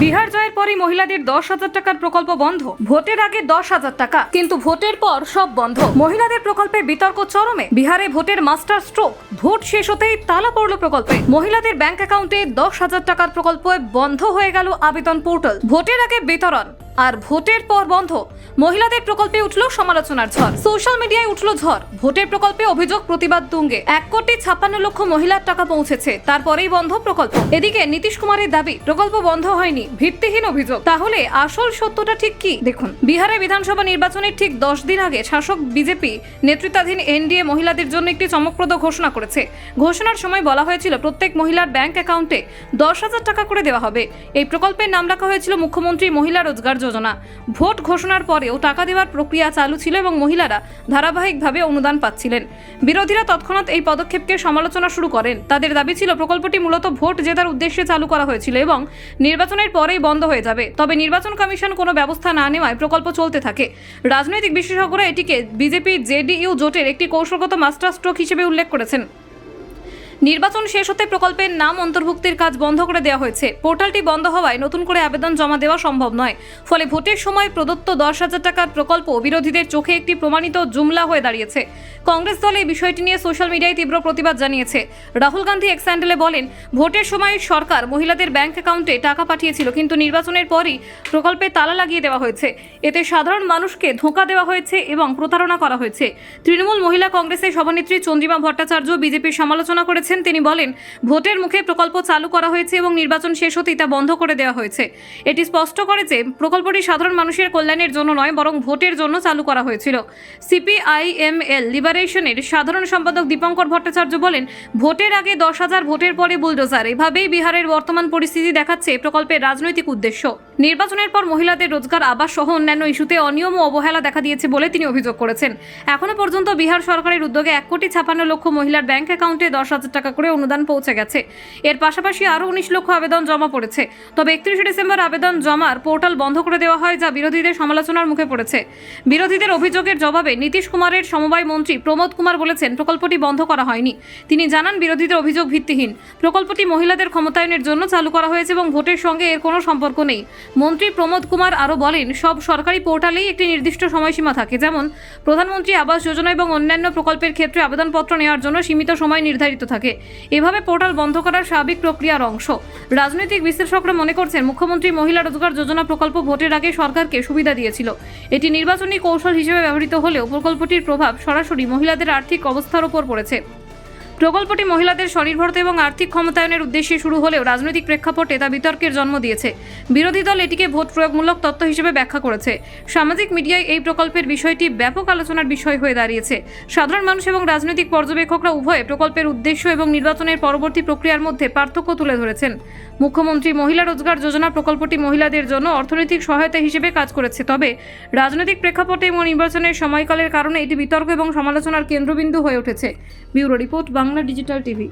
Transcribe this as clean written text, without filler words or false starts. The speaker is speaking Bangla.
বিহার জয়ের পরই মহিলাদের 10,000 টাকার প্রকল্প বন্ধ। ভোটের আগে 10,000 টাকা, কিন্তু ভোটের পর সব বন্ধ। মহিলাদের প্রকল্পে বিতর্ক চরমে। বিহারে ভোটের মাস্টার স্ট্রোক। ভোট শেষ হতেই তালা পড়ল প্রকল্পে। মহিলাদের ব্যাংক অ্যাকাউন্টে 10,000 টাকার প্রকল্প বন্ধ হয়ে গেল আবেদন পোর্টাল। ভোটের আগে বিতরণ আর ভোটের পর বন্ধ। মহিলাদের প্রকল্পে উঠল সমালোচনার ঝড়। সোশ্যাল মিডিয়ায় উঠল ঝড়। ভোটের প্রকল্পে অভিযোগ প্রতিবাদ তুঙ্গে। 1,56,00,000 মহিলার টাকা পৌঁছেছে, তারপরেই বন্ধ প্রকল্প। এদিকে নীতিশ কুমারের দাবি প্রকল্প বন্ধ হয়নি, ভিত্তিহীন অভিযোগ। তাহলে আসল সত্যটা ঠিক কি দেখুন। বিহারে বিধানসভা নির্বাচনের ঠিক 10 দিন আগে শাসক বিজেপি নেতৃত্বাধীন এনডিএ মহিলাদের জন্য একটি চমকপ্রদ ঘোষণা করেছে। ঘোষণার সময় বলা হয়েছিল প্রত্যেক মহিলার ব্যাংক অ্যাকাউন্টে 10,000 টাকা করে দেওয়া হবে। এই প্রকল্পের নাম রাখা হয়েছিল মুখ্যমন্ত্রী মহিলা রোজগার যোজনা। ভোট ঘোষণার পরেও টাকা দেওয়ার প্রক্রিয়া চালু ছিল এবং মহিলারা ধারাবাহিকভাবে অনুদান পাচ্ছিলেন। বিরোধীরা তৎক্ষণাৎ এই পদক্ষেপকে সমালোচনা শুরু করেন। তাদের দাবি ছিল প্রকল্পটি মূলত ভোট জেতার উদ্দেশ্যে চালু করা হয়েছিল এবং নির্বাচনের পরেই বন্ধ হয়ে যাবে। তবে নির্বাচন কমিশন কোনো ব্যবস্থা না নেওয়ায় প্রকল্প চলতে থাকে। রাজনৈতিক বিশেষজ্ঞরা এটিকে বিজেপি জেডিইউ জোটের একটি কৌশলগত মাস্টার স্ট্রোক হিসেবে উল্লেখ করেছেন। নির্বাচন শেষ হতে প্রকল্পের নাম অন্তর্ভুক্তির কাজ বন্ধ করে দেওয়া হয়েছে। পোর্টালটি বন্ধ হওয়ায় নতুন করে আবেদন জমা দেওয়া সম্ভব নয়। ফলে ভোটের সময় প্রদত্ত 10,000 টাকার প্রকল্প বিরোধীদের চোখে একটি প্রমাণিত জুমলা হয়ে দাঁড়িয়েছে। কংগ্রেস দল এই বিষয়টি নিয়ে সোশ্যাল মিডিয়ায় তীব্র প্রতিবাদ জানিয়েছে। রাহুল গান্ধী এক্স হ্যান্ডেলে বলেন, ভোটের সময় সরকার মহিলাদের ব্যাংক অ্যাকাউন্টে টাকা পাঠিয়েছিল, কিন্তু নির্বাচনের পরই প্রকল্পে তালা লাগিয়ে দেওয়া হয়েছে। এতে সাধারণ মানুষকে ধোঁকা দেওয়া হয়েছে এবং প্রতারণা করা হয়েছে। তৃণমূল মহিলা কংগ্রেসের সভানেত্রী চন্দ্রিমা ভট্টাচার্য বিজেপির সমালোচনা করেছেন। তিনি বলেন, ভোটের মুখে প্রকল্প চালু করা হয়েছে এবং নির্বাচন শেষ হতেই তা বন্ধ করে দেওয়া হয়েছে। এটি স্পষ্ট করে যে প্রকল্পটি সাধারণ মানুষের কল্যাণের জন্য নয়, বরং ভোটের জন্য চালু করা হয়েছিল। সিপিআইএমএল লিবারেশনের সাধারণ সম্পাদক দীপঙ্কর ভট্টাচার্য বলেন, ভোটের আগে 10,000, ভোটের পরে বুলডোজার। এভাবেই বিহারের বর্তমান পরিস্থিতি দেখাচ্ছে প্রকল্পের রাজনৈতিক উদ্দেশ্য। নির্বাচনের পর মহিলাদের রোজগার, আবাস সহ অন্যান্য ইস্যুতে অনিয়ম ও অবহেলা দেখা দিয়েছে বলে তিনি অভিযোগ করেছেন। এখনো পর্যন্ত বিহার সরকারের উদ্যোগে 1,56,00,000 মহিলার ব্যাংক অ্যাকাউন্টে 10,000 টাকা করে অনুদান পৌঁছে গেছে। এর পাশাপাশি আরও 19 লক্ষ আবেদন জমা পড়েছে। তবে 31 ডিসেম্বর আবেদন জমার পোর্টাল বন্ধ করে দেওয়া হয়, যা বিরোধীদের সমালোচনার মুখে পড়েছে। বিরোধীদের অভিযোগের জবাবে নীতিশ কুমারের সমবায় মন্ত্রী প্রমোদ কুমার বলেছেন, প্রকল্পটি বন্ধ করা হয়নি। তিনি জানান, বিরোধীদের অভিযোগ ভিত্তিহীন। প্রকল্পটি মহিলাদের ক্ষমতায়নের জন্য চালু করা হয়েছে এবং ভোটের সঙ্গে এর কোনো সম্পর্ক নেই। মন্ত্রী প্রমোদ কুমার আরও বলেন, সব সরকারি পোর্টালেই একটি নির্দিষ্ট সময়সীমা থাকে, যেমন প্রধানমন্ত্রী আবাস যোজনা এবং অন্যান্য প্রকল্পের ক্ষেত্রে আবেদনপত্র নেওয়ার জন্য সীমিত সময় নির্ধারিত থাকে। এভাবে পোর্টাল বন্ধ করার স্বাভাবিক প্রক্রিয়ার অংশ। রাজনৈতিক বিশ্লেষকরা মনে করছেন, মুখ্যমন্ত্রী মহিলা রোজগার যোজনা প্রকল্প ভোটের আগে সরকারকে সুবিধা দিয়েছিল। এটি নির্বাচনী কৌশল হিসেবে ব্যবহৃত হলেও প্রকল্পটির প্রভাব সরাসরি মহিলাদের আর্থিক অবস্থার উপর পড়েছে। প্রকল্পটি মহিলাদের স্বনির্ভরতা এবং আর্থিক ক্ষমতায়নের উদ্দেশ্যে শুরু হলেও রাজনৈতিক প্রেক্ষাপটে তা বিতর্কের জন্ম দিয়েছে। বিরোধী দল এটিকে ভোট প্রয়োগমূলক তত্ত্ব হিসেবে ব্যাখ্যা করেছে। সামাজিক মিডিয়ায় এই প্রকল্পের বিষয়টি ব্যাপক আলোচনার বিষয় হয়ে দাঁড়িয়েছে। সাধারণ মানুষ এবং রাজনৈতিক পর্যবেক্ষকরা উভয়ে প্রকল্পের উদ্দেশ্য এবং নির্বাচনের পরবর্তী প্রক্রিয়ার মধ্যে পার্থক্য তুলে ধরেছেন। মুখ্যমন্ত্রী মহিলা রোজগার যোজনা প্রকল্পটি মহিলাদের জন্য অর্থনৈতিক সহায়তা হিসেবে কাজ করেছে। তবে রাজনৈতিক প্রেক্ষাপটে এবং নির্বাচনের সময়কালের কারণে এটি বিতর্ক এবং সমালোচনার কেন্দ্রবিন্দু হয়ে উঠেছে। Bureau report, Bangla digital TV.